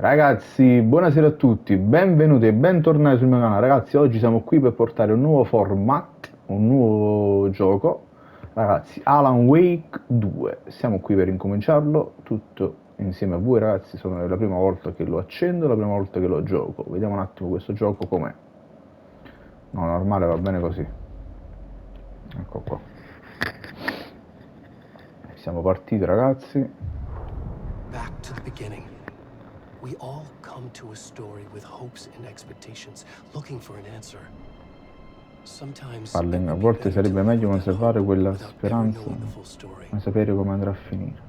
Ragazzi, buonasera a tutti, benvenuti e bentornati sul mio canale. Ragazzi, oggi siamo qui per portare un nuovo format, un nuovo gioco. Ragazzi, Alan Wake 2. Siamo qui per incominciarlo tutto insieme a voi, ragazzi. Sono la prima volta che lo accendo, la prima volta che lo gioco. Vediamo un attimo questo gioco com'è. No, normale, va bene così. Ecco qua. Siamo partiti, ragazzi. Back to the beginning. We all come to a story with hopes and expectations, looking for an answer. Sometimes it A would be volte better to sarebbe live meglio with that conservare hope quella without ever speranza, knowing the full story. ma sapere come andrà a finire.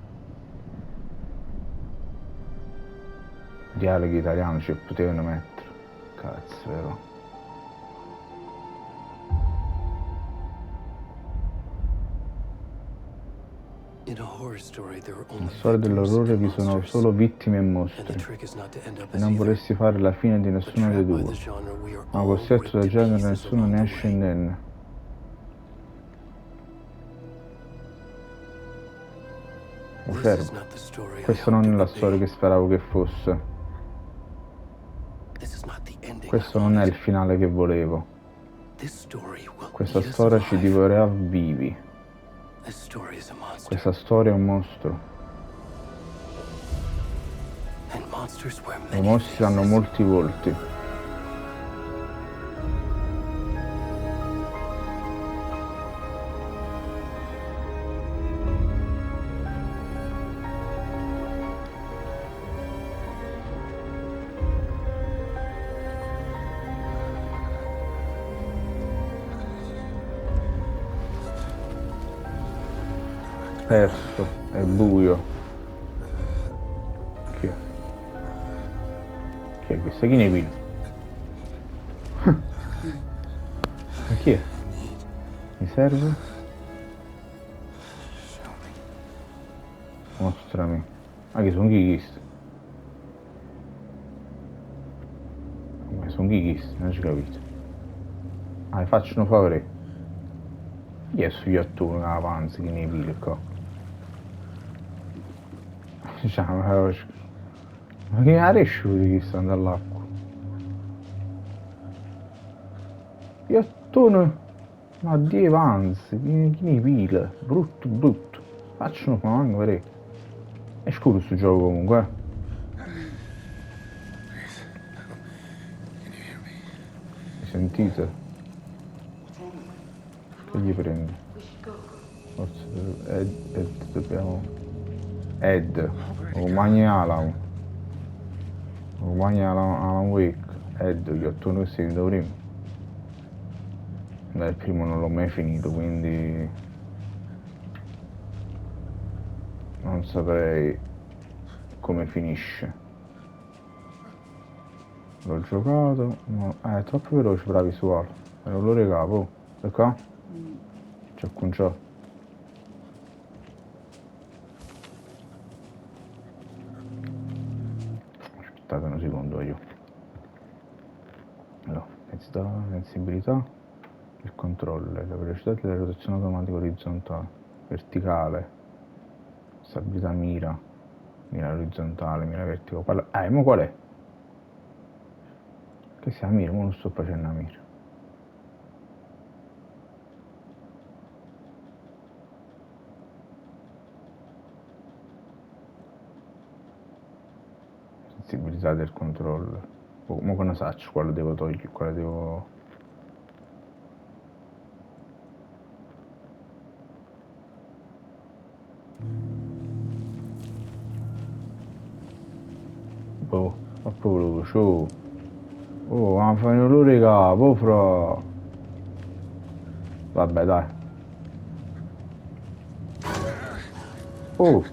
Dialoghi italiani ci potevano mettere. Cazzo, vero? In a horror story, there are Nella only storia victims dell'orrore and vi sono monsters. solo vittime e And the mostri. trick is not to end up E as non either. vorresti fare la fine di But nessuno dei trapped by due. the genre, we are Ma all costretto dal ripped to genere pieces nessuno along ne the esce way. indenne. This Fermo. is not the story I Questa hoped non it è la would storia be. che speravo che fosse. This is not the ending I Questo non è il wanted. finale che volevo. This story will Questa eat us storia ci alive. divorerà vivi. This story is a monster. Questa storia è un mostro. And monsters wear I many mostri hanno faces. molti volti. Perso, è buio. Chi è? Chi è questo? Chi ne vino? Ma chi è? Mi serve? Mostrami. Ma che sono chichist? Ma sono chichist, non ci capito. Ah, faccio un favore. Chi è sugli attori che avanza, che ne pile qua? Diciamo, ma che adesso che sta andando all'acqua? Gli attori, ma di avanza, che ne pile? Brutto, brutto. Faccio un favore, vedere. È scuro sto gioco comunque, eh. Mi sentite? Che gli prende? Forse dobbiamo... Ed. Romagna Alan Wake. Ed, gli attori che si vedono prima. Beh, il primo non l'ho mai finito, quindi... non saprei come finisce. L'ho giocato, ma è troppo veloce per la visuale. Non lo regavo. E qua? C'è un gioco. Aspettate un secondo io. Allora, sensibilità, il controller, la velocità della rotazione automatica orizzontale, verticale, stabilità mira orizzontale, mira verticale. Ma qual è? Che sia mira, ma non sto facendo la mira. Sensibilità del controller. Ma come faccio? Quale devo togliere? Quale devo... Boh, ma proprio veloce, oh. Oh, ma fai un olore capo, fra. Vabbè, dai. Oh,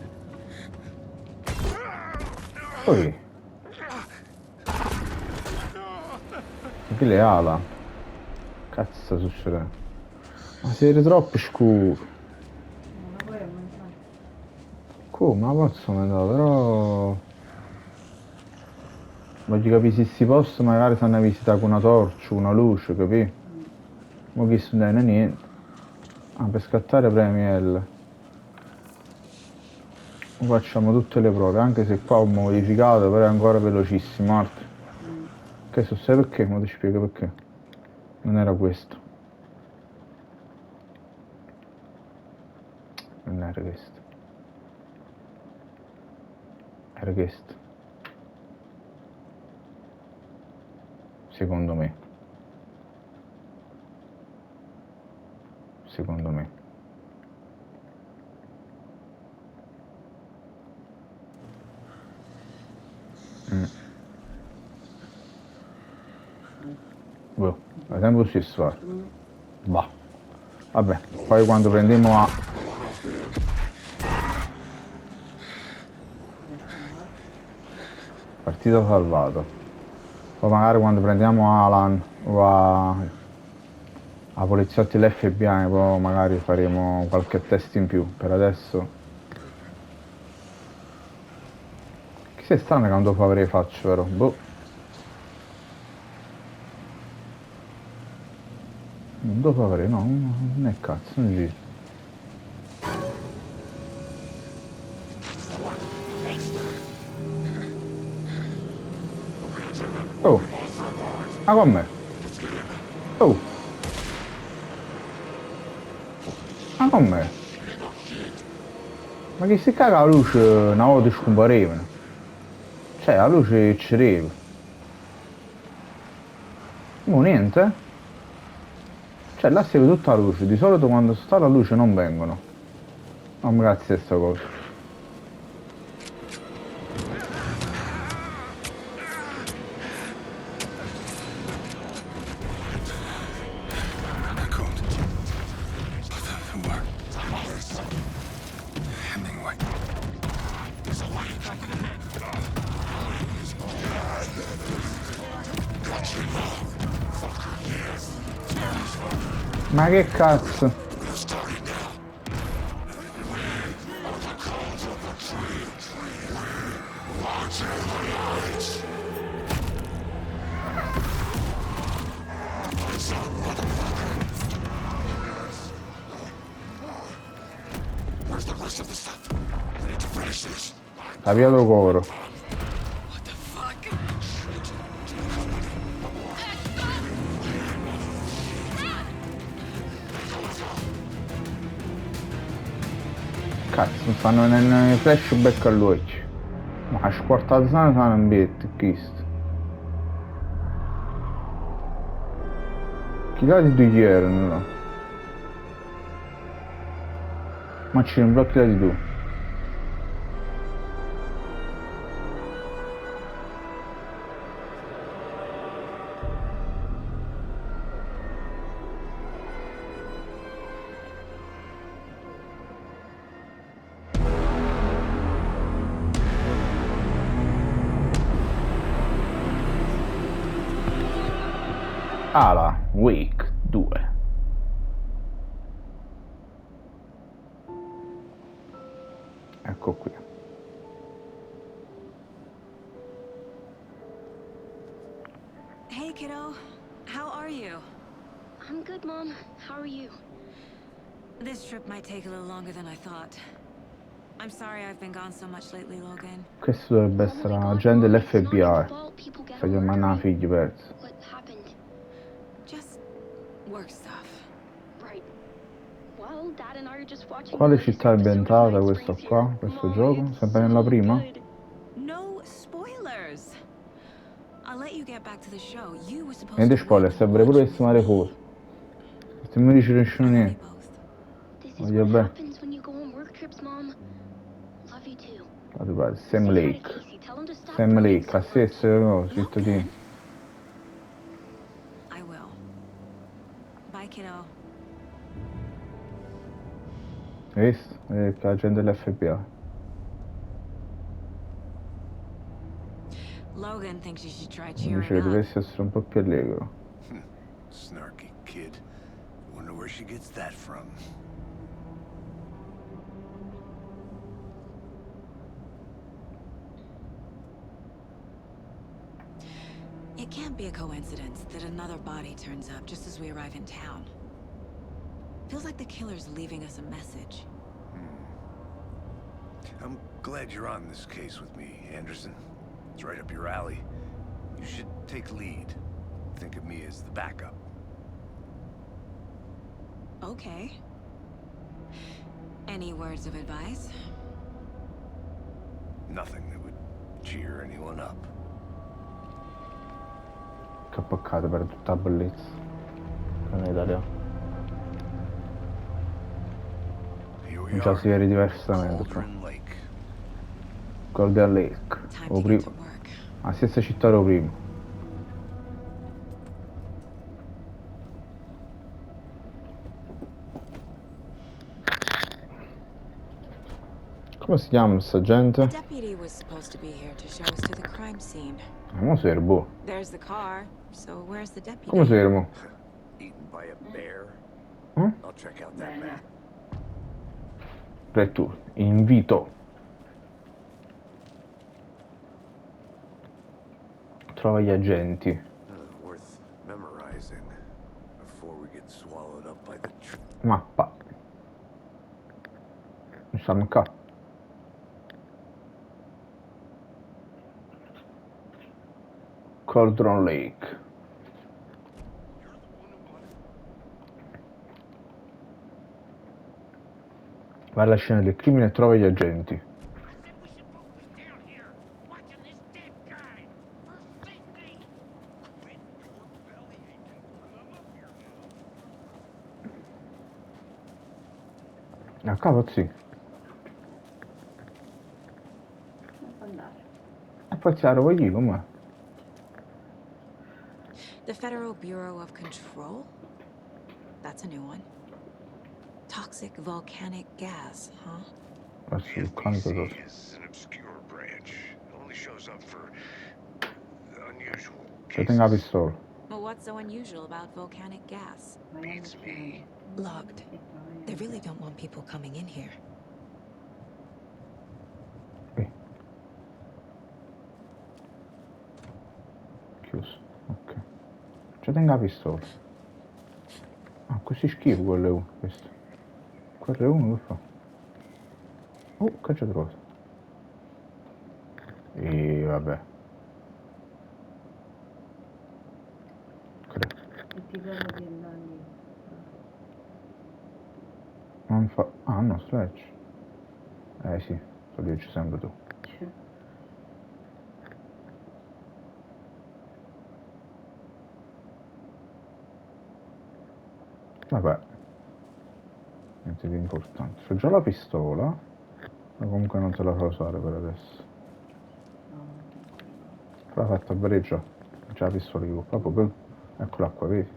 poi. Che le ala? Cazzo sta succedendo? Ma siete troppo scuro. Come? Ma posso andare, però... Voglio capire se si possa magari fare una visita con una torcia, una luce, capì? Ma che non è niente. Ah, per scattare premi L. facciamo tutte le prove, anche se qua ho modificato, però è ancora velocissimo, Arte. Che so, sai perché? Ma ti spiego perché. Non era questo. Non era questo. Era questo. Secondo me. Secondo me. Boh, è sempre lo stesso, guarda. Bah. Vabbè, poi quando prendiamo a... Partita salvata. Poi magari quando prendiamo Alan o a poliziotti dell'FBI, poi magari faremo qualche test in più. Per adesso... Chissà, è strano che non dopo avrei faccio, vero? Boh. Non dopo avrei, no, non è cazzo, non giro. Oh, ma con me? Oh, ma con me? Ma che si caga la luce una volta scomparevano? Cioè, la luce c'ereva. Mo niente? Cioè, là si vede tutta la luce. Di solito quando sta la luce non vengono. Non mi grazie sta cosa. Ma che cazzo? La via del coro. Cazzo, mi fanno nel flashback all'occhio. Ma squarta zona sono un bietto, questo. Chi lati tu erano là? Ma ci non blocchi lati tu. Ala, Wake 2. Ecco qui. Hey, kiddo. How are you? I'm good, Mom. How are you? This trip might take a little longer than I thought. I'm sorry I've been gone so much lately, Logan. Questo dovrebbe Oh essere my un God, agente Mom, it's not your dell'FBI. fault people get Sta chiamando una murdered. figlia persa. What happened? Just work stuff. Right. Well, Dad and I are just watching Quale the latest città è episode of ambientata Night questa Springs qua? here. Questo Mom, gioco? it's Sempre nella so prima? good. No spoilers. I'll let you get back to the show. You were supposed Niente to spoiler, wait and sembra pure watch che si with male me. fuori. Se mi dici I nessuno love you niente. both. This is Voglio what bene. happens when you go on work trips, Mom. Love you too. Allora, Sam Say hi to Lake. Casey. Tell him to stop Sam brooding Lake, so a much. stesse cose, cittadini. Logan? I will. Bye, kiddo. Hai visto? Che la gente dell'FBI. Logan thinks you should try Mi dice cheering che up. dovresti essere un po' più allegro. Snarky kid. Wonder where she gets that from. It can't be a coincidence that another body turns up just as we arrive in town. Feels like the killer's leaving us a message. I'm Glad you're on this case with me, Anderson. It's right up your alley. You should take lead. Think of me as the backup. Okay. Any words of advice? Nothing that would cheer anyone up. Che peccato per tutta la bellezza. Non è Italia. Here we Già are. si vede diversamente qua. Cauldron Lake. Golden Lake. Time O to get prima. to work. La stessa città ero prima. Come si chiama sta The gente? deputy was supposed to be here to show us to the crime scene. Mo serbo. There's the car, so where's the deputy? Come sermo? Eaten by a bear? Eh? I'll check out that map. Per tu, invito. Trova gli agenti. Worth memorizing before we get swallowed up by the Mappa. Non stanno qua. Cauldron Lake. Vai alla scena del crimine e trova gli agenti. A capo sì. E poi si arrovo io, com'è? The Federal Bureau of Control? That's a new one. Toxic volcanic gas, huh? Verso il conico rosso. is an obscure branch. It only shows up for unusual Cioè tenga la pistola. Well, what's so unusual about volcanic gas? Beats me. Locked. They really don't want people coming in here. Chiuso. Ok. Cioè tenga la pistola. Ah, così schifo quello è uno. Questo. Quello è uno che fa. Oh, che c'è trovato? E vabbè. Credo. Non fa. Ah no, stretch. Sì, lo dici sempre tu. Vabbè. Niente di importante. C'ho già la pistola. Ma comunque non te la fa usare per adesso. L'ha fatta bere già. Già la pistola io. Proprio. Eccola qua, vedi?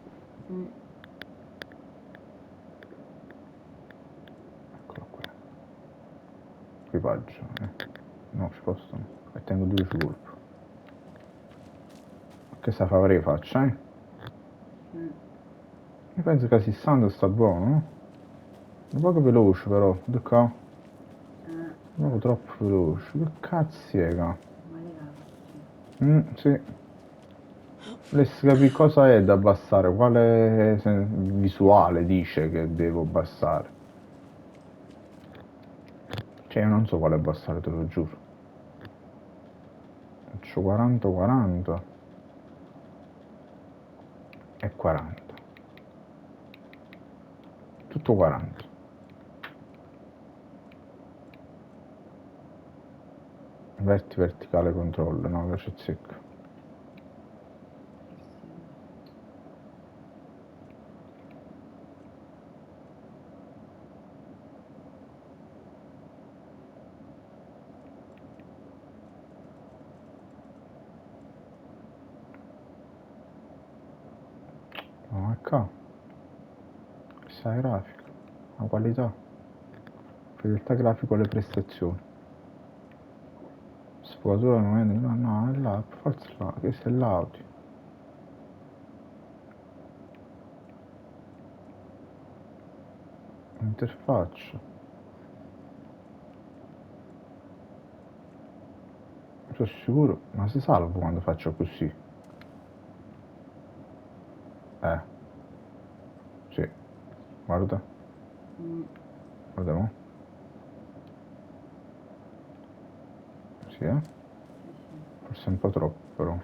Eccola qua. Equipaggio. No, ci posso no. E tengo 12 colpi. Che sta favore faccia, eh? Io penso che a 60 sta buono, no? Un poco veloce però, di qua. Proprio troppo veloce. Che cazzo è, ca? Sì. Volessi capire cosa è da abbassare, quale visuale dice che devo abbassare. Cioè, io non so quale abbassare, te lo giuro. Faccio 40, 40 e 40. Tutto 40. Verticale controllo, no, che c'è zecca. No, è qua. Questa è la grafica, la qualità, fedeltà grafico alle prestazioni. Sfumatura non è, no, è là, forse è là, questo è l'audio. Interfaccia. Sono sicuro, ma si salvo quando faccio così? Sì, guarda. Guarda mo. Sì, forse un po' troppo, però. Un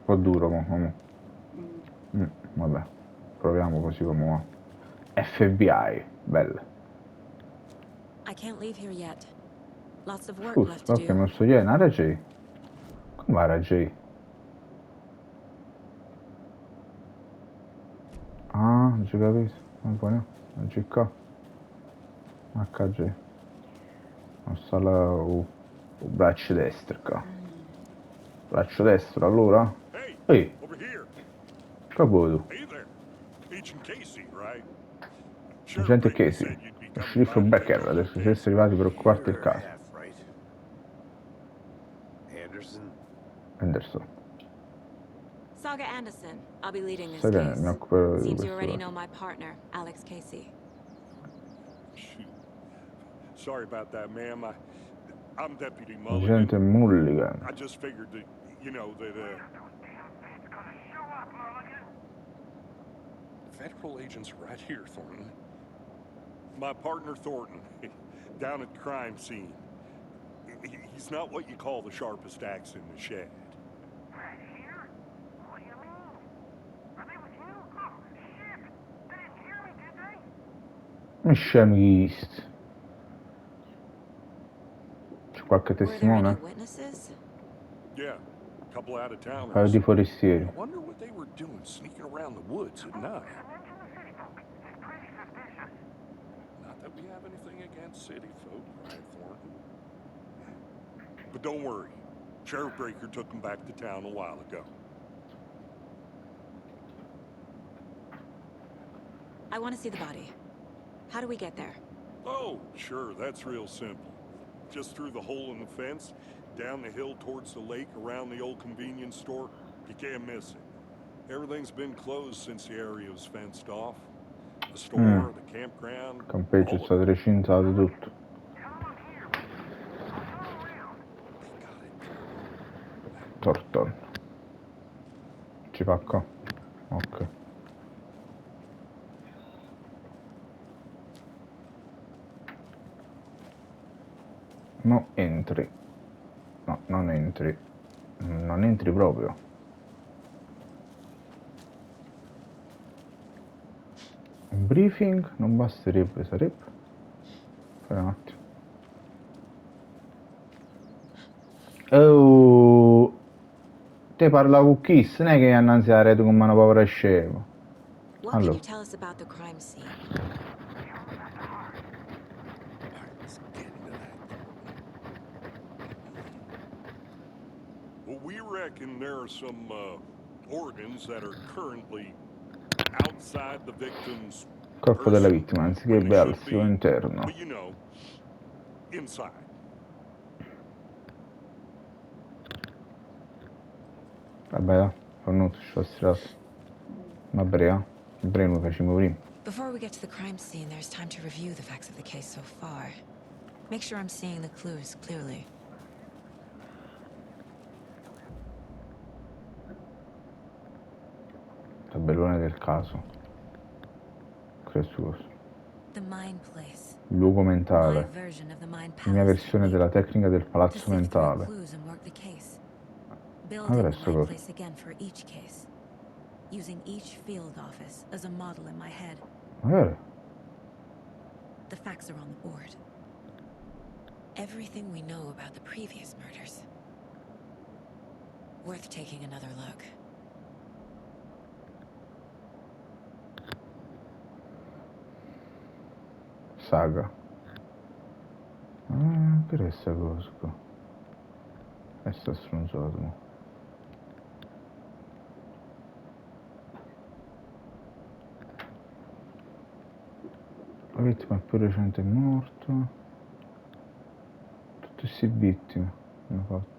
po' duro, mo. Vabbè, proviamo così come va. FBI, belle. I can't leave here yet. Lots of work left to Giusto, ok, do. non so chi è, era J. Come era J? Ah, non ci capisco. Non può ne? Non ci qua. HJ. Non sta là il braccio destro qua. Braccio destro allora? Hey, Ehi, over here. che vuoi tu? Hey there. Agent Casey, right? Sheriff Agente Baker Casey. said you'd be Lo coming sceriffo by to take Becker, our adesso little siete case. arrivati per occuparti del You're caso. half right. Anderson? Anderson. Saga Anderson. I'll be leading this Sai che mi case. occuperò di Seems you questo already caso. know my partner, Alex Casey. Shoot. Sorry about that, ma'am. I'm Deputy Mulligan. Agente Mulligan. I just figured that, federal agents right here, Thornton. My partner, Thornton, down at the crime scene. He's not what you call the sharpest axe in the shed. Right here? What do you mean? Are they with you? Oh, shit! They didn't hear me, did they? Scemist. C'è qualche Were there any testimone? witnesses? Yeah, a couple out of Un paio towners. di forestieri. I wonder what they were doing sneaking around the woods at night. Mention the city folk. It's pretty suspicious. Not that we have anything against city folk, right, Thornton? But don't worry. Sheriff Baker took them back to town a while ago. I want to see the body. How do we get there? Oh, sure, that's real simple. Just through the hole in the fence, down the hill towards the lake, around the old convenience store. You can't miss it. Everything's been closed since the area was fenced off. The store, the campground, Il campeggio è all of stato it. recintato tutto. Tell them I'm here. I'll show them around. They got it. Thornton. Ci fa qua. Ok. No, entri. No, non entri. Non entri proprio. Un briefing non basterebbe, sarebbe. Aspetta un attimo. Oh, te parla con chi? Non è che annanzi la rete come una povera scema. What can Allora. you tell us about the crime scene? All right, let's get into that, Thornton. Well, we reckon there are some organs that are currently outside the victim's Corpo della person vittima, anziché when they al should suo be, interno. but you know, inside. Vabbè, dai, fornuto, sto stirato. Ma breve, breve lo facciamo prima. Before we get to the crime scene, there's time to review the facts of the case so far. Make sure I'm seeing the clues clearly. Tabellone del caso. Questo. The Mind Place. Il luogo My mentale. version of the Mind La mia Palace versione technique. della tecnica del To palazzo sift through mentale. clues and work the case. Building the Adesso Mind cosa? Place again for each case. Using each field office as a model in my head. Magari. The facts are on the board. Everything we know about the previous murders. Worth taking another look. Saga. Ah, che è sta cosa qua? E sta stronzato, mo. La vittima più recente è morto. Tutte queste vittime hanno fatto.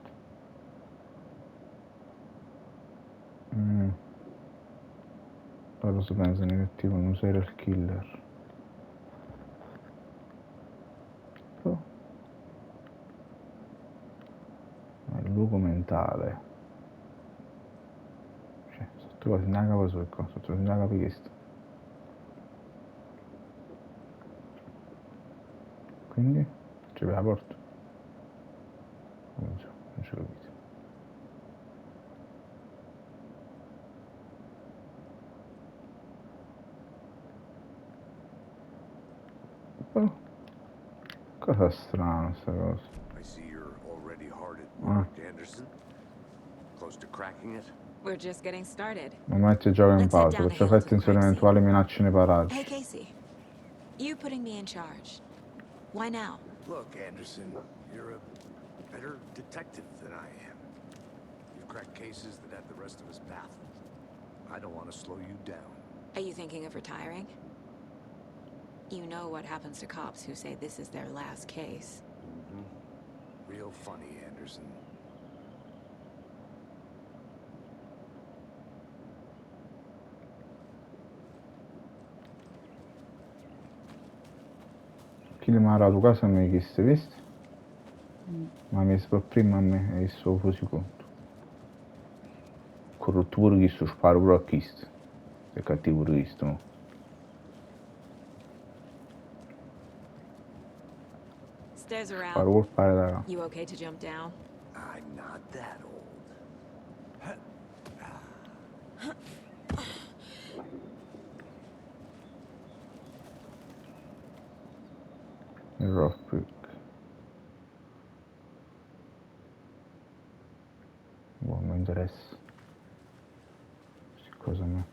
Loro si pensano che tipo un serial killer. Oh. Ma il luogo mentale. Cioè, sotto quasi non capisco qua, sotto non capisco. Quindi, c'è la porta. Non so, non ci ho capito. Oh, cosa strana sta cosa. I see you're already hard at Ah. work, Anderson. Close to cracking it? We're just getting started. Non metti il gioco in Let's head pausa, down the perciò hill fai to the attenzione a crime scene. eventuali minacce nei Hey, paraggi. Casey. You putting me in charge. Why now? Look, Anderson, you're a better detective than I am. You've cracked cases that have the rest of us baffled. I don't want to slow you down. Are you thinking of retiring? You know what happens to cops who say this is their last case. Real funny, Anderson. Chi mi ha dato casa mi ha chiesto, visti? Ma mi per prima a me e il suo fusi conto. Corrotto pure questo, sparo pure a questo. È cattivo pure questo, no? Stairs are Sparo out. col fare da... You okay to jump down? I'm not that old. Il rough pick. Boh, non mi interessa. Questa cosa a me.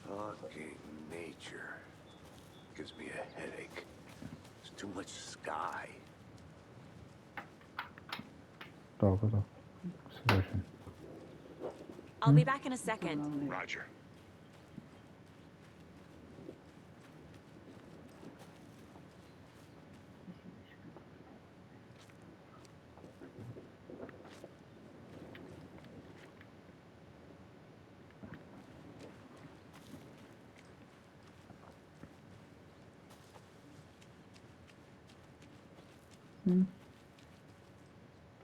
Fucking nature. Gives me a headache. There's too much sky. Dopo. Cosa stai facendo? I'll be back in a second. Roger.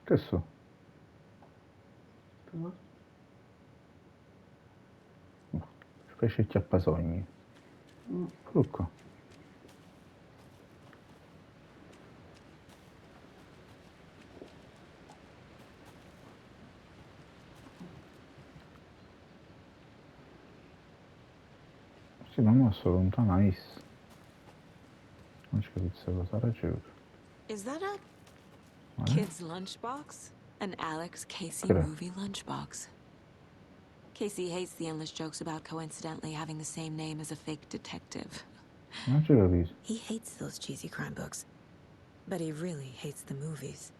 Che so? Specie chiappasogni. Frucco. Sì, ma mo sto lontanissimo. Non ci capisco cosa ha ricevuto. Is that a kid's lunchbox? An Alex Casey Correct. movie lunchbox. Casey hates the endless jokes about coincidentally having the same name as a fake detective. Non ci capisco. He hates those cheesy crime books, but he really hates the movies.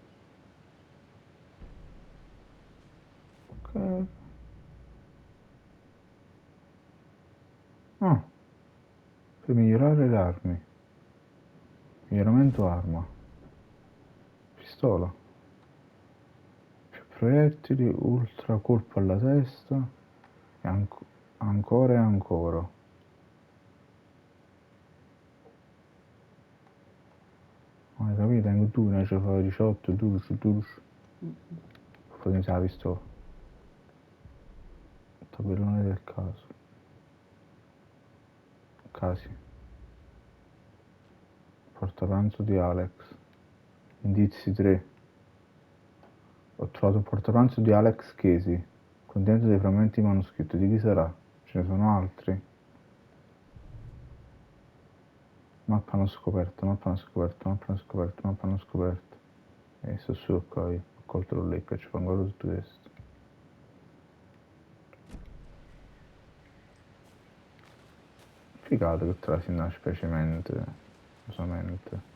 Ok. Ah, per migliorare le armi. Miglioramento arma. Pistola. Più proiettili, ultra colpo alla testa. E ancora e ancora. Hai capito? Anche tu ne ci fai 18, 12, 12. Poi mi sa la pistola. Tabellone del caso. Casi. Portapranzo di Alex. Indizi 3. Ho trovato il portapranzo di Alex Casey, con dentro dei frammenti di manoscritto. Di chi sarà? Ce ne sono altri? Mappa non scoperta, mappa non scoperta, mappa non scoperta, mappa non scoperta. E sto su qua io. Ho colto lo lecca, ci fa ancora tutto questo. Figato che trasi una specie mente. Usamente.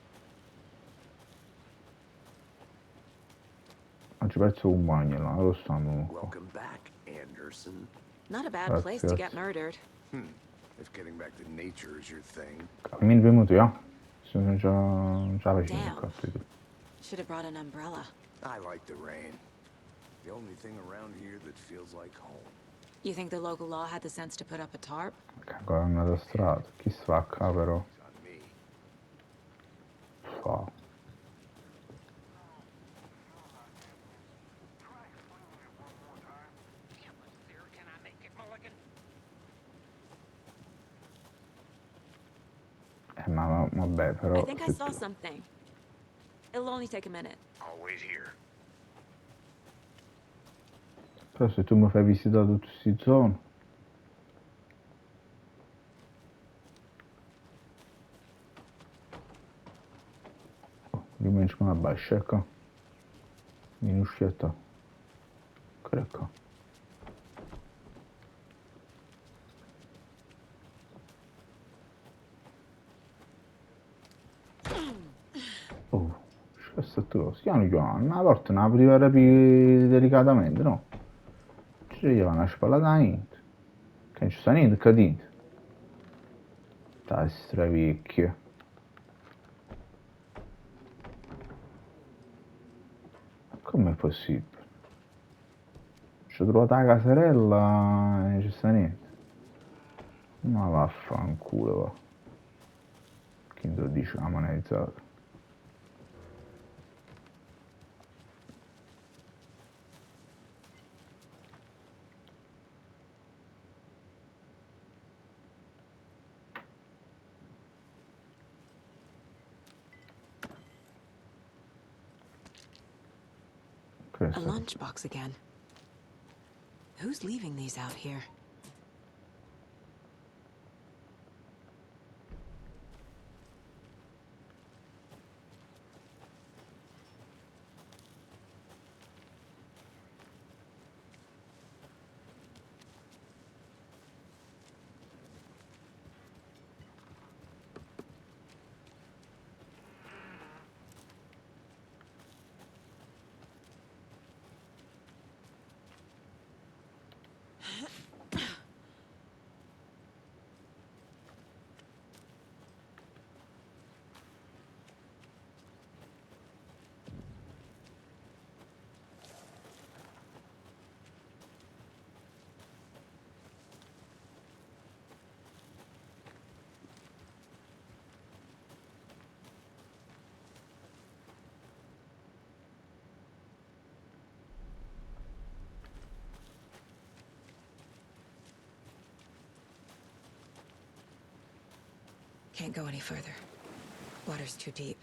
Oggi penso un bagno là, lo stanno qua. Welcome back, Anderson. Not a bad Grazie, place to get grazie. murdered. If getting back to nature is your thing. Cammini venuti, eh? Sono già vicino Damn. qua. Should have brought an umbrella. I like the rain. The only thing around here that feels like home. You think the local law had the sense to put up a tarp? Che ancora non è da strada. Chi sta qua però? It's on me. Fa. Ma vabbè, però. I think I saw something. It'll only take a minute. I'll wait here. Però se tu mi fai visitare tutte queste zone... Rimangi una bascecca. Minuscetta. Crecca. Oh, questo è tutto. Si chiama una porta non apriva delicatamente, no? Ci gli va una spallata niente. Che non ci sta niente, che dite? Dai, stravecchio. Com'è possibile? Ci ho trovato la caserella e non ci sta niente. Ma vaffanculo, va. Chi te lo dice la monetizzata? A lunchbox again. Who's leaving these out here? Can't go any further. Water's too deep.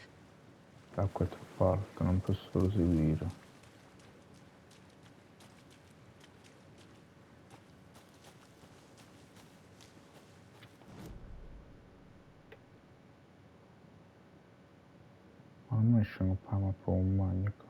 L'acqua è troppo alta, non posso proseguire. Ma non esce qua, ma proprio un manico.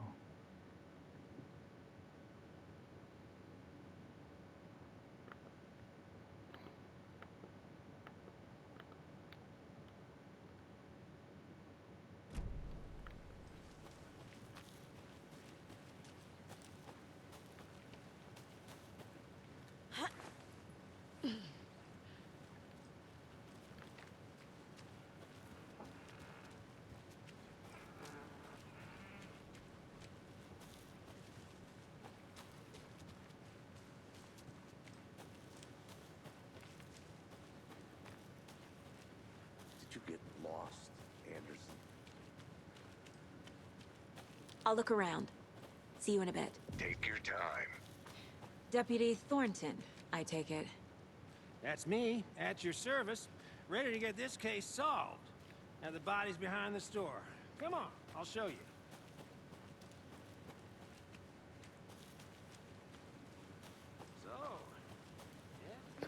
Did you get lost, Anderson? I'll look around. See you in a bit. Take your time. Deputy Thornton, I take it. That's me, at your service, ready to get this case solved. Now the body's behind the store. Come on, I'll show you. So,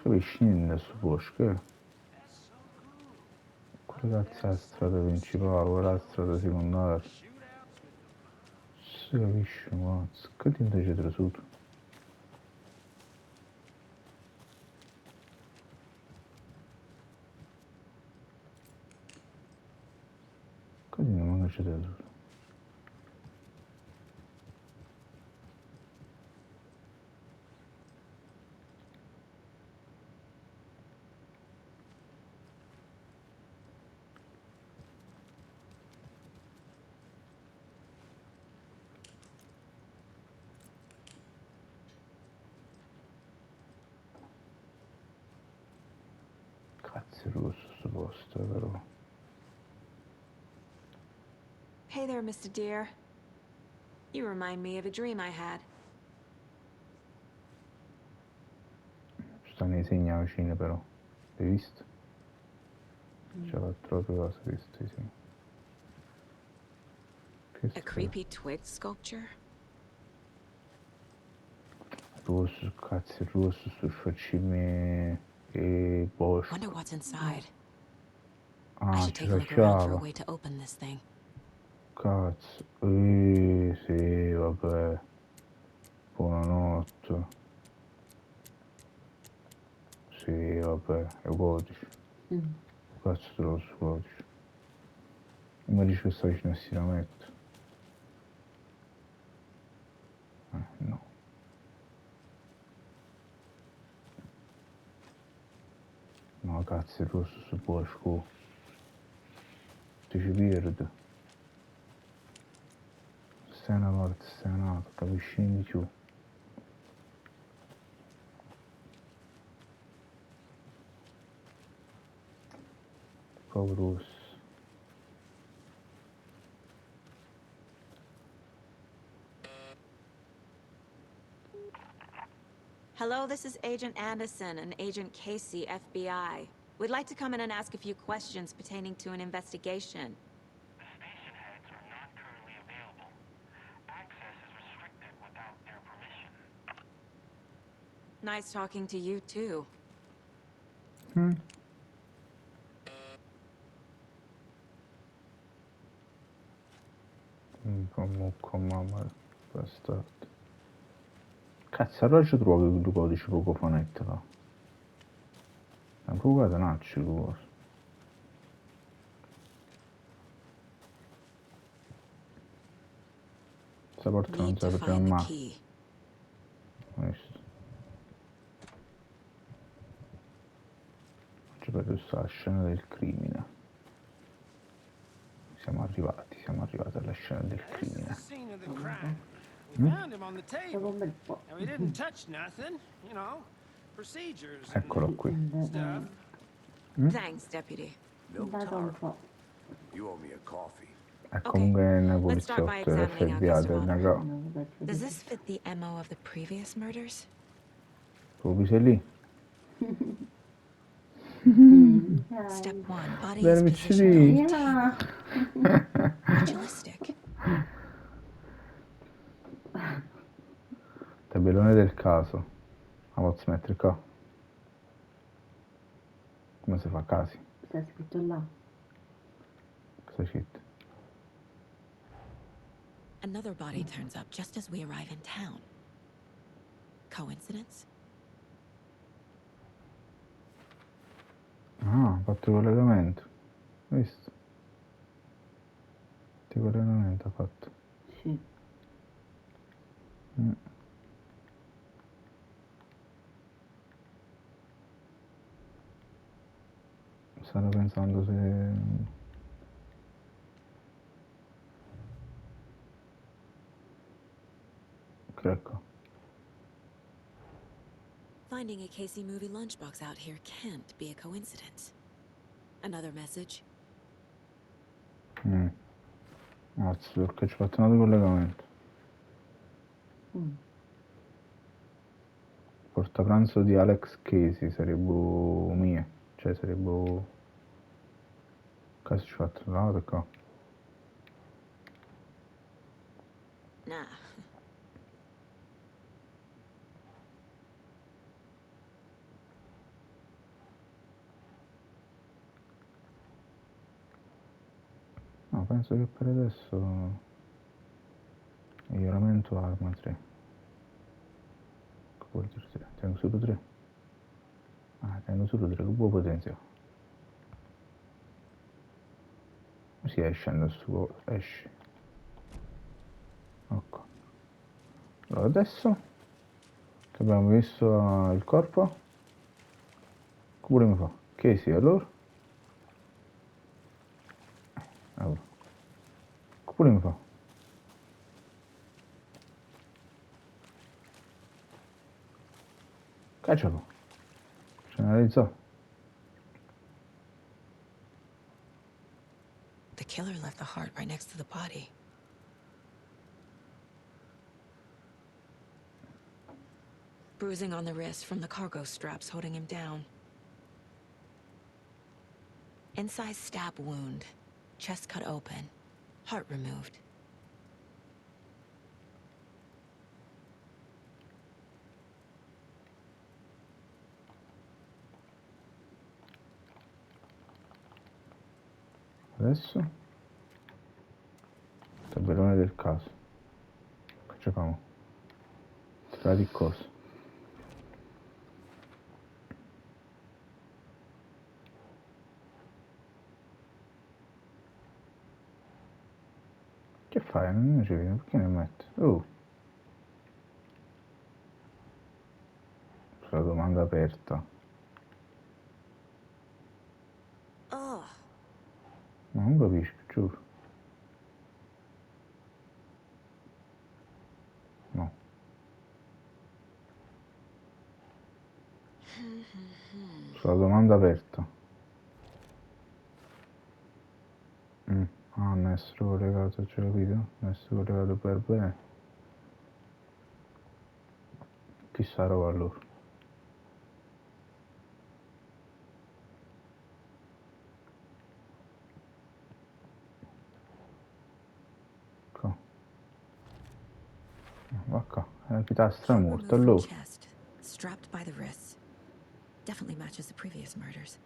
Sarebbe scendere da sto bosco, eh? that's so cool. Quella cazzo è la strada principale, quella è la strada secondaria. Shootouts with the... Si capisce, mazzo. Che ti invece trasuto? Così non manca c'è trasuto. Cazzo è rosso sto posto, però. Hey there, Mr. Deer. You remind me of a dream I had. Ci stanno i segni vicini però. L'hai visto? C'è l'altro cose, visto i segni. Che A sta? creepy twig sculpture? Rosso, cazzo, il rosso sul facime e bosco. Wonder what's inside. I Ah, should ci take a look around for a facciava. way to open this thing. Cazzo. Sì, vabbè. Buonanotte. Sì, vabbè, è codice. Cazzo te lo so codice. Non mi dici che sta vicino a stiramento. No. No, cazzo, il rosso si può scu. Ti ci perde. Stai una parte, stai un'altra, capisci di più. Proprio rosso. Hello, this is Agent Anderson and Agent Casey, FBI. We'd like to come in and ask a few questions pertaining to an investigation. The station heads are not currently available. Access is restricted without their permission. Nice talking to you, too. Con mamma. Bastardo. Cazzo, allora ci trovo il codice poco fanetto là. È un po' catenaccio il coso. Sta porta non Need si to apre find the mai. key. Questo. Oggi per questa la scena del crimine. Siamo arrivati alla scena del This is the crimine. scene of the crime. We found him on the table. un bel po'. And we didn't touch nothing, you know. Procedures Eccolo and qui. stuff. Thanks, Deputy. No Dato un tar. po'. You owe me a coffee. È Ok, comunque un let's start by poliziotto examining our FBI guest of del honor. Naga. Non lo faccio Does vedere. this fit the MO of the previous murders? Come sei lì? Dai. Step 1, body Bene, is mi positioned on the Yeah. table. Ritualistic. Tabellone del caso. La posso mettere qua? Come si fa a casi? Sta scritto là. Cosa c'è? Another body turns up just as we arrive in town. Coincidence? Ah, ho fatto il collegamento. Visto? Che collegamento ha fatto? Sì. Stavo pensando se... Ecco. Finding a Casey movie lunchbox out here can't be a coincidence. Another message? Mazzo, perché ci ho fatto un altro collegamento. Portapranzo di Alex Casey sarebbe mia. Cioè sarebbe... Cosa ci ho fatto? Là o qua? Nah. No, penso che per adesso... Miglioramento arma 3. Che vuol dire 3? Tengo solo 3. Ah, tengo solo 3, che buon potenziale. Si esce da sto coso, esci. Ecco. Allora adesso che abbiamo visto il corpo, che pure mi fa? Che sì, allora? Allora. Che pure mi fa? Caccialo. Ci analizzo. The killer left the heart right next to the body. Bruising on the wrist from the cargo straps holding him down. Incise stab wound. Chest cut open. Heart removed. Adesso tabellone del caso. Che facciamo? Strada di cosa? Che fai? Non ci vedo, perché ne metti? La domanda aperta. Ugh. Ma non capisco, giuro. No. Sulla domanda aperta. Ah, non essere collegato, c'è capito? Non essere collegato per bene. Chissà roba allora. Qua. Va qua. È la chitarra Heart morta removed from allora. chest, strapped by the wrists. Definitely matches the previous murders.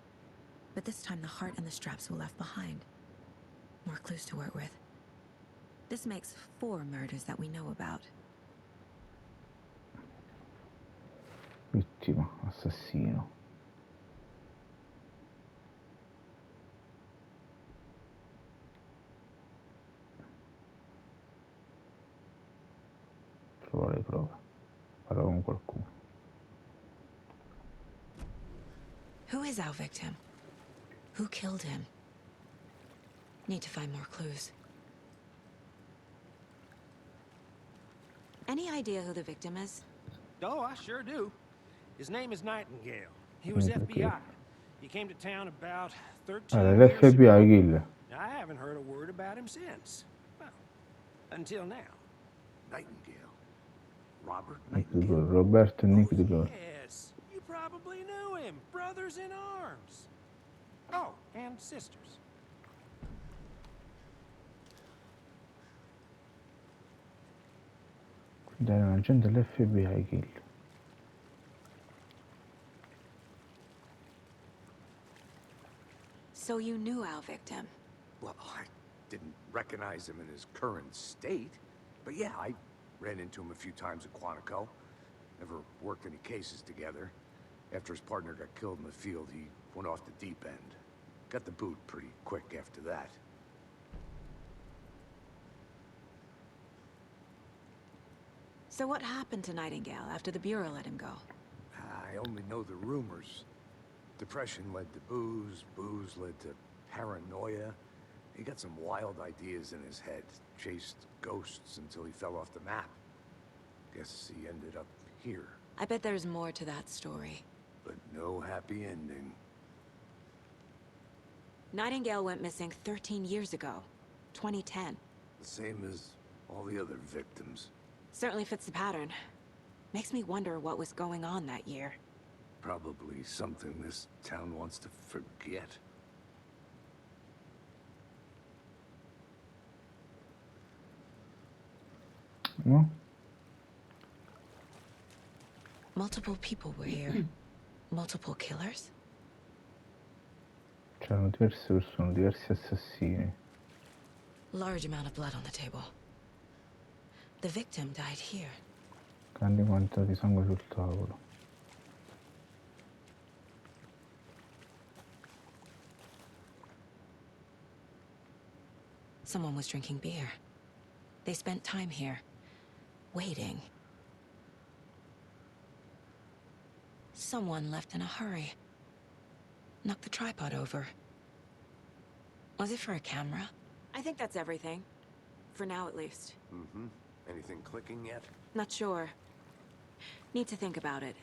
But this time the heart and the straps were left behind. More clues to work with. This makes 4 murders that we know about. Vittima, assassino. Trova le prove. Parla con qualcuno. Who is our victim? Who killed him? Need to find more clues. Any idea who the victim is? Oh, I sure do. His name is Nightingale. He was FBI. He came to town about 13 Allora, years l'FBI ago. kill. I haven't heard a word about him since. Well, until now. Nightingale. Robert Nightingale. Roberto e Nick Oh, de Gaulle. yes. You probably knew him. Brothers in arms. Oh, and sisters. Dai, un agente dell'FBI kill. So you knew our victim. Well, I didn't recognize him in his current state. But yeah, I ran into him a few times at Quantico. Never worked any cases together. After his partner got killed in the field, he went off the deep end. Got the boot pretty quick after that. So what happened to Nightingale after the Bureau let him go? I only know the rumors. Depression led to booze, booze led to paranoia. He got some wild ideas in his head, chased ghosts until he fell off the map. Guess he ended up here, I bet there's more to that story. but no happy ending. Nightingale went missing 13 years ago. 2010. The same as all the other victims. Certainly fits the pattern. Makes me wonder what was going on that year. Probably something this town wants to forget. No? Multiple people were here. Multiple killers? C'erano diverse persone, diversi assassini. Large amount of blood on the table. The victim died here. Grandi quantità di sangue sul tavolo. Someone was drinking beer. They spent time here, waiting. Someone left in a hurry. Knocked the tripod over. Was it for a camera? I think that's everything. For now, at least. Mm-hmm. Anything clicking yet? Not sure. Need to think about it.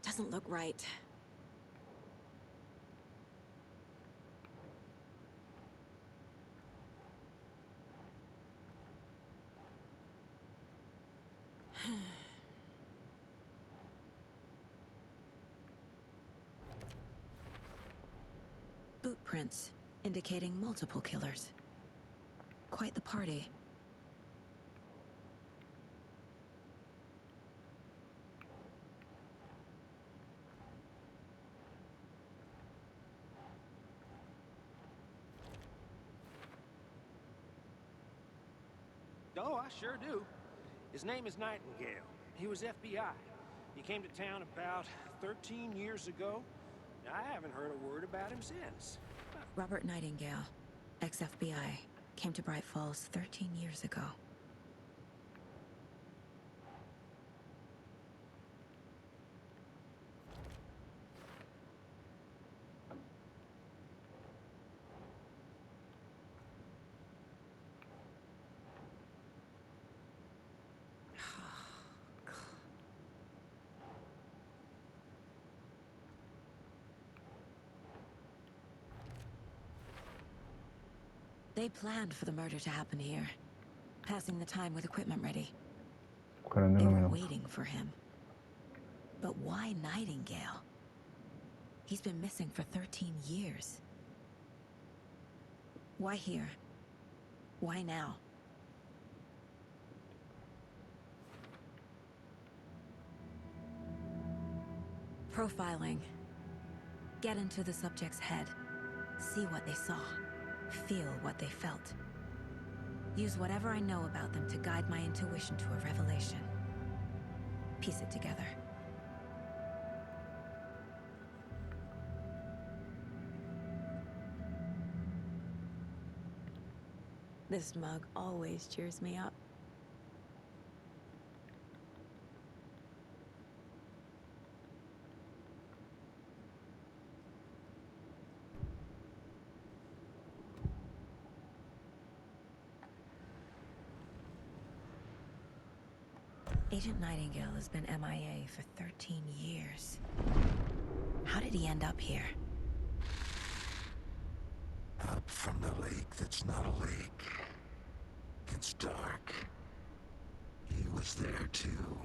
Doesn't look right. Boot prints indicating multiple killers. Quite the party. Oh, I sure do. His name is Nightingale. He was FBI. He came to town about 13 years ago. I haven't heard a word about him since. Robert Nightingale, ex-FBI, came to Bright Falls 13 years ago. They planned for the murder to happen here, passing the time with equipment ready. They were waiting for him. But why Nightingale? He's been missing for 13 years. Why here? Why now? Profiling. Get into the subject's head. See what they saw. Feel what they felt. Use whatever I know about them to guide my intuition to a revelation. Piece it together. This mug always cheers me up. Agent Nightingale has been MIA for 13 years. How did he end up here? Up from the lake that's not a lake. It's dark. He was there too.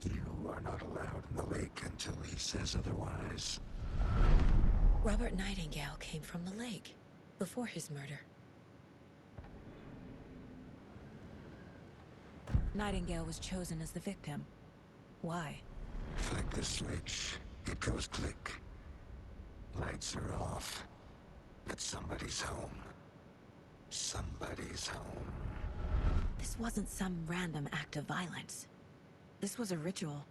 You are not allowed in the lake until he says otherwise. Robert Nightingale came from the lake, before his murder. Nightingale was chosen as the victim. Why? Flick the switch, it goes click. Lights are off. But somebody's home. Somebody's home. This wasn't some random act of violence. This was a ritual.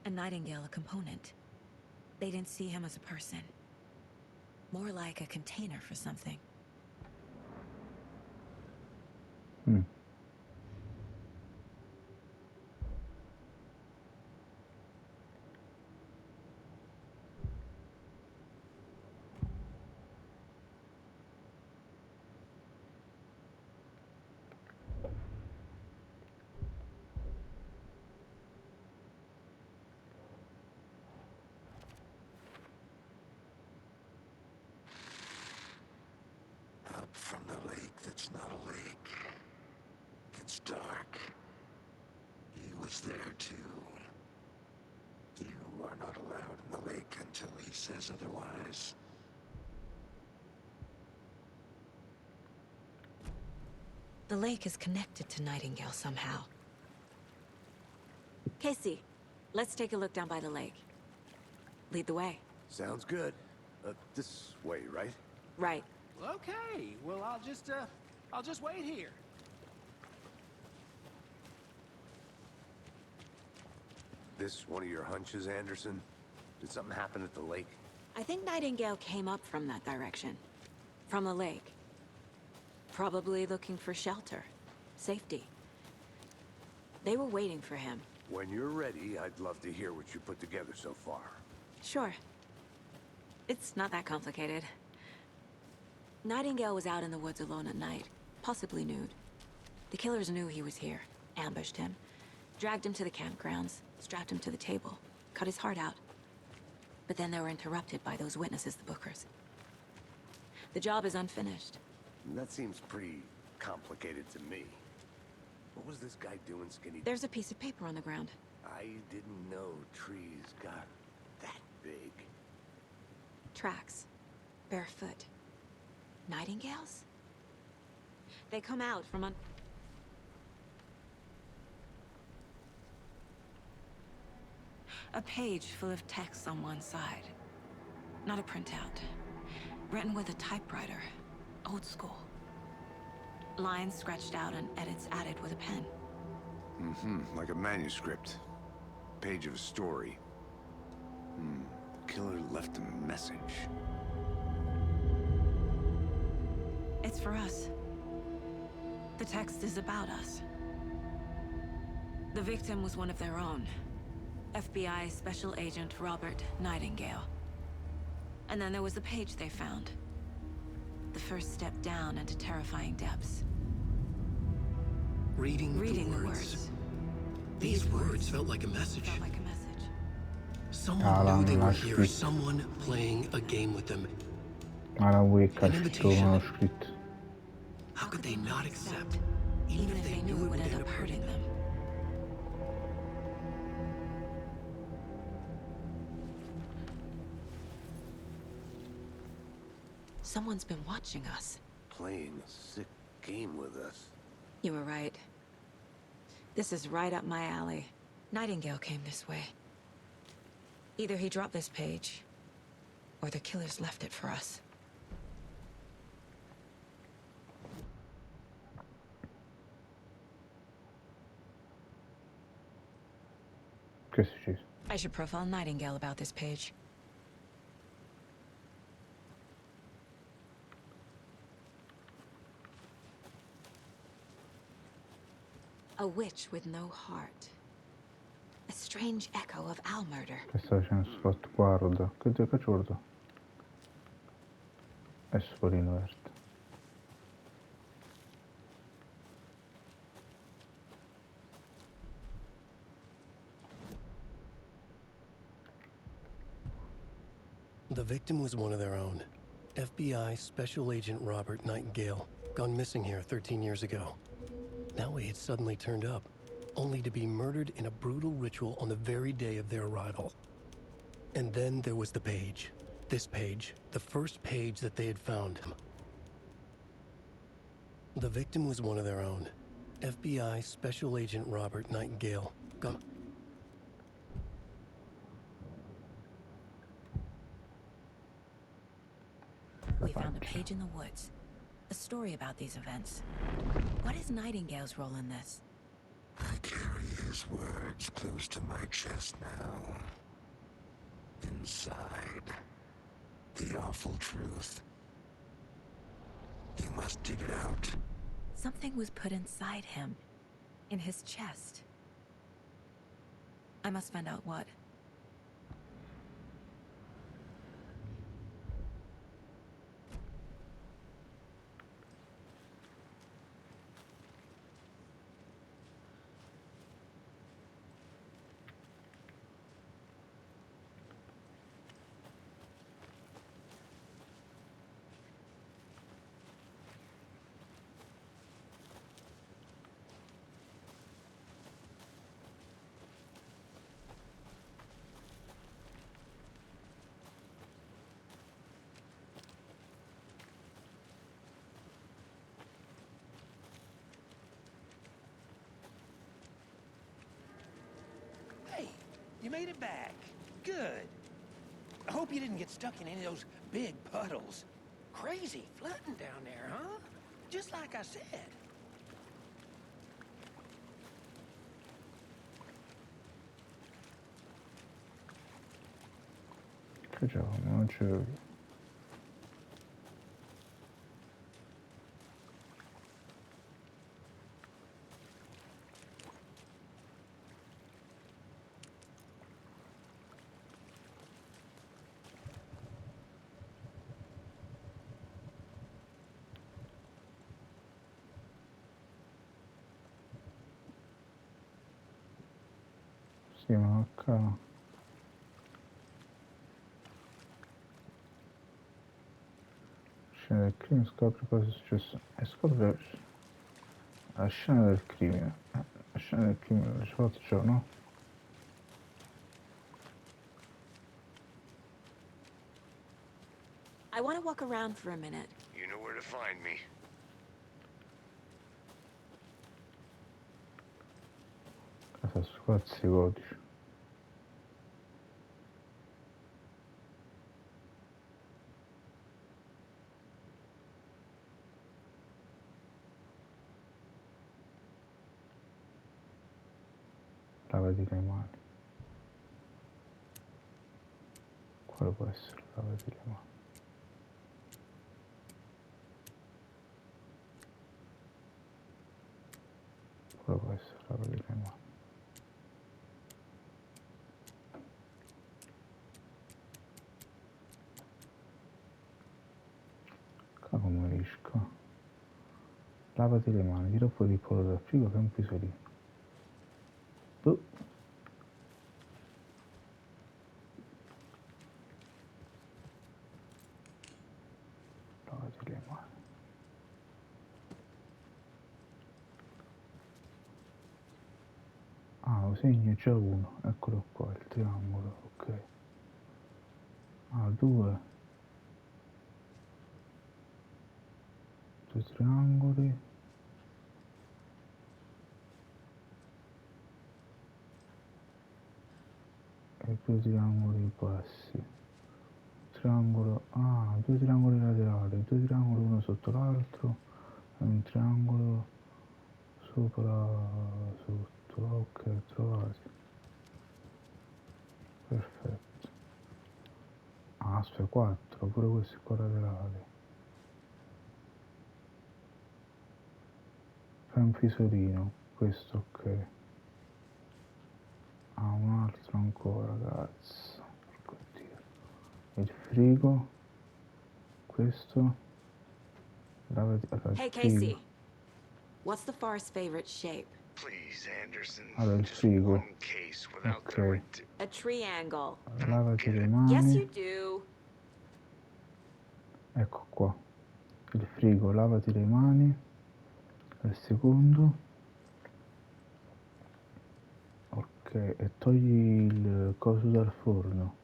And Nightingale a component. They didn't see him as a person. More like a container for something. Up from the lake that's not a lake. It's dark. He was there too. You are not allowed in the lake until he says otherwise. The lake is connected to Nightingale somehow. Casey, let's take a look down by the lake. Lead the way. Sounds good. This way, right? Right. Okay, well, I'll just wait here. This one of your hunches, Anderson? Did something happen at the lake? I think Nightingale came up from that direction. From the lake. Probably looking for shelter. Safety. They were waiting for him. When you're ready, I'd love to hear what you put together so far. Sure. It's not that complicated. Nightingale was out in the woods alone at night, possibly nude. The killers knew he was here, ambushed him, dragged him to the campgrounds, strapped him to the table, cut his heart out. But then they were interrupted by those witnesses, the Bookers. The job is unfinished. That seems pretty complicated to me. What was this guy doing, Skinny? There's a piece of paper on the ground. I didn't know trees got that big. Tracks. Barefoot. Nightingales? They come out from un... A page full of text on one side. Not a printout. Written with a typewriter. Old school. Lines scratched out and edits added with a pen. Like a manuscript. Page of a story. The killer left a message. It's for us. The text is about us. The victim was one of their own. FBI Special Agent Robert Nightingale. And then there was the page they found. The first step down into terrifying depths. Reading the words. These words felt like a message. Felt like a message. Someone knew they were here. Someone playing a game with them. Alan Wake ha An scritto invitation. manoscritto. How could they not accept, even if they knew it would end up hurting them? Someone's been watching us. Playing a sick game with us. You were right. This is right up my alley. Nightingale came this way. Either he dropped this page, or the killers left it for us. Che è successo? I should profile Nightingale about this page. A witch with no heart. A strange echo of our murder. Che sta facendo Scott? Guarda. Che guarda? È Spolino verde. The victim was one of their own. FBI Special Agent Robert Nightingale, gone missing here 13 years ago. Now he had suddenly turned up, only to be murdered in a brutal ritual on the very day of their arrival. And then there was the page. This page, the first page that they had found. The victim was one of their own. FBI Special Agent Robert Nightingale, gone... We found a page in the woods. A story about these events. What is Nightingale's role in this? I carry his words close to my chest now. Inside, the awful truth. You must dig it out. Something was put inside him. In his chest. I must find out what. Hey, you made it back. Good. I hope you didn't get stuck in any of those big puddles. Crazy flooding down there, huh? Just like I said. Che gioco? Non c'è... Sì, ma qua... Scene del crimine, scopre cosa è successo. E scopre... La scena del crimine. La scena del crimine, ce l'ho già, no? I want to walk around for a minute. You know where to find me. Casa spazi codici. Lavati le mani. Quale può essere? Lavati le mani. Quale può essere? Lavati le mani. Come riesco? Lavati le mani, tira fuori il pollo dal frigo, fai un pisolino. Lavati le mani. Ah, lo segno già uno, eccolo qua, il triangolo, ok. Ah, due triangoli. E due triangoli bassi. Triangolo, ah, due triangoli laterali, due triangoli uno sotto l'altro e un triangolo sopra, sotto, ok, trovati. Perfetto. Ah, aspetta, 4, pure questi qua laterali. Fai un pisolino, questo ok. Ah, un altro ancora, cazzo. Porco Dio. Il frigo, questo, allora, il Hey, frigo. Casey. What's the far's favorite shape? Please, Anderson. Allora, il Just frigo. one case without the Ok. A triangle. Lavati le Yes, mani. you do. Ecco qua. Il frigo, lavati le mani. Al secondo. Ok, e togli il coso dal forno.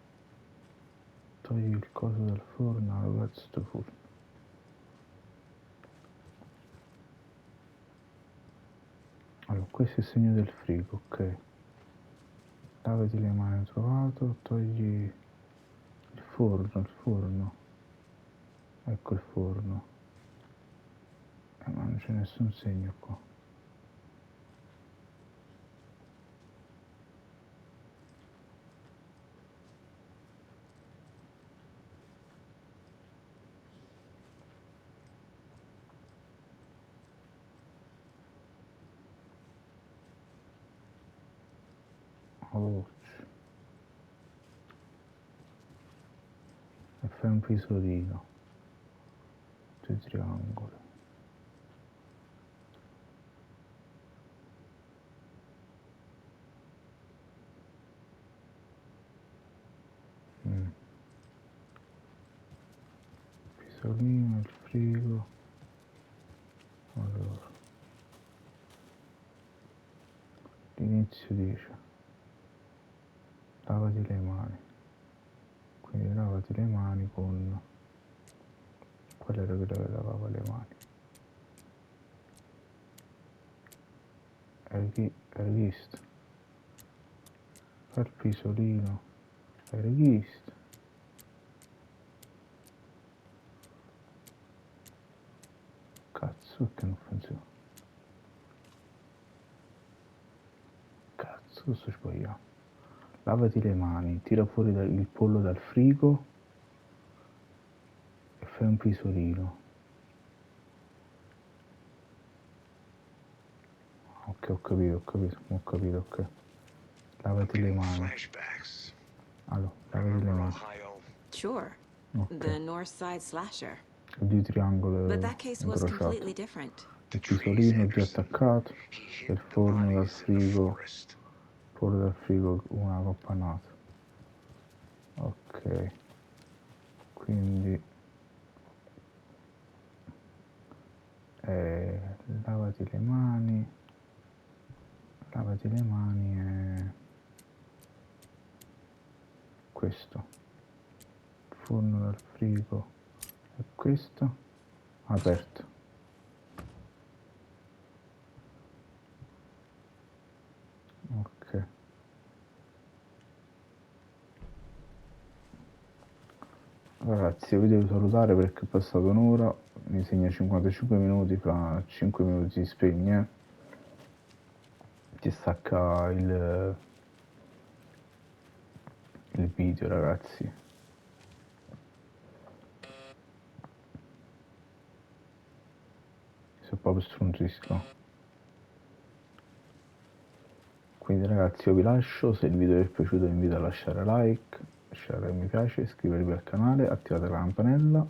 Togli il coso dal forno, allora sto forno. Allora, questo è il segno del frigo, ok. Lavati le mani, ho trovato, togli il forno. Ecco il forno. Ma non c'è nessun segno qua. Oh, e fai un pisolino. Due triangoli. Pisolino, il frigo. Allora. L'inizio dice lavati le mani. Quindi lavati le mani con... Qual era quello che lavava le mani? Hai visto? Fai il pisolino. Hai visto? Cazzo che non funziona. Cazzo sto sbagliando. Lavati le mani, tira fuori il pollo dal frigo e fai un pisolino. Ok, ho capito, ok. Lavati le mani. Allora, lavati le mani. Sure. Ok. The North Side Slasher. Due triangoli But that case was incrociati. completely different. Il pisolino già attaccato e il forno dal frigo. Fuori dal frigo una coppanata. Ok. Quindi lavati le mani, e questo, forno dal frigo, e questo, aperto. Ok. Ragazzi, io vi devo salutare perché è passata un'ora, mi segna 55 minuti, fra 5 minuti si spegne, si stacca il video, ragazzi. Se proprio strunzisco. Quindi ragazzi io vi lascio, se il video vi è piaciuto vi invito a lasciare like, lasciare mi piace, iscrivervi al canale, attivate la campanella,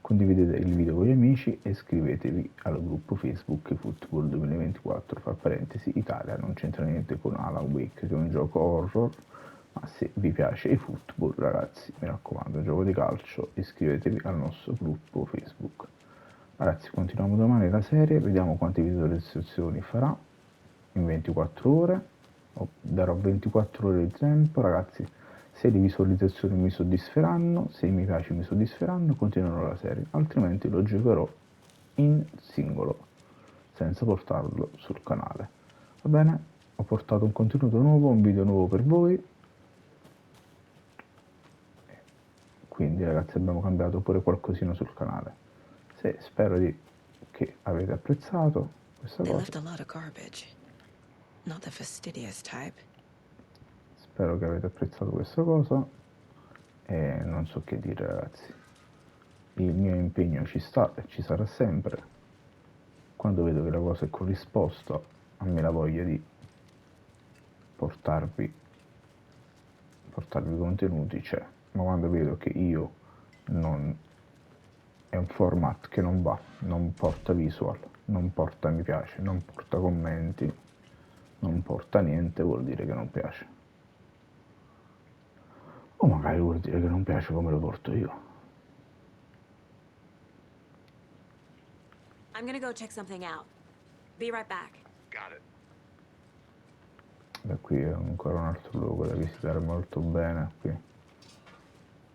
condividete il video con gli amici e iscrivetevi al gruppo Facebook Football 2024, fra parentesi Italia, non c'entra niente con Alan Wake che è un gioco horror, ma se vi piace il football ragazzi, mi raccomando, un gioco di calcio, iscrivetevi al nostro gruppo Facebook. Ragazzi continuiamo domani la serie, vediamo quante visualizzazioni farà in 24 ore, darò 24 ore di tempo, ragazzi, se le visualizzazioni mi soddisferanno, se i mi piace mi soddisferanno, continuerò la serie, altrimenti lo giocherò in singolo, senza portarlo sul canale. Va bene? Ho portato un contenuto nuovo, un video nuovo per voi, quindi ragazzi abbiamo cambiato pure qualcosina sul canale. Spero che avete apprezzato questa They cosa. left a lot of garbage. Not the fastidious type. Spero che avete apprezzato questa cosa e non so che dire ragazzi. Il mio impegno ci sta e ci sarà sempre. Quando vedo che la cosa è corrisposta, a me la voglia di portarvi contenuti c'è, ma quando vedo che io non è un format che non va, non porta visual, non porta mi piace, non porta commenti, non porta niente, vuol dire che non piace. O magari vuol dire che non piace come lo porto io. I'm gonna go check something out. Be right back. Got it. Da qui è ancora un altro luogo da visitare molto bene qui.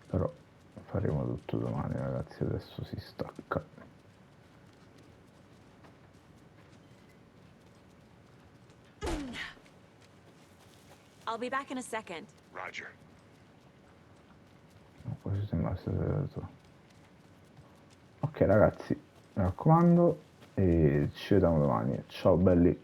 Però faremo tutto domani ragazzi, adesso si stacca. I'll be back in a second. Roger. Quasi sembra stato. Ok ragazzi, mi raccomando e ci vediamo domani. Ciao belli.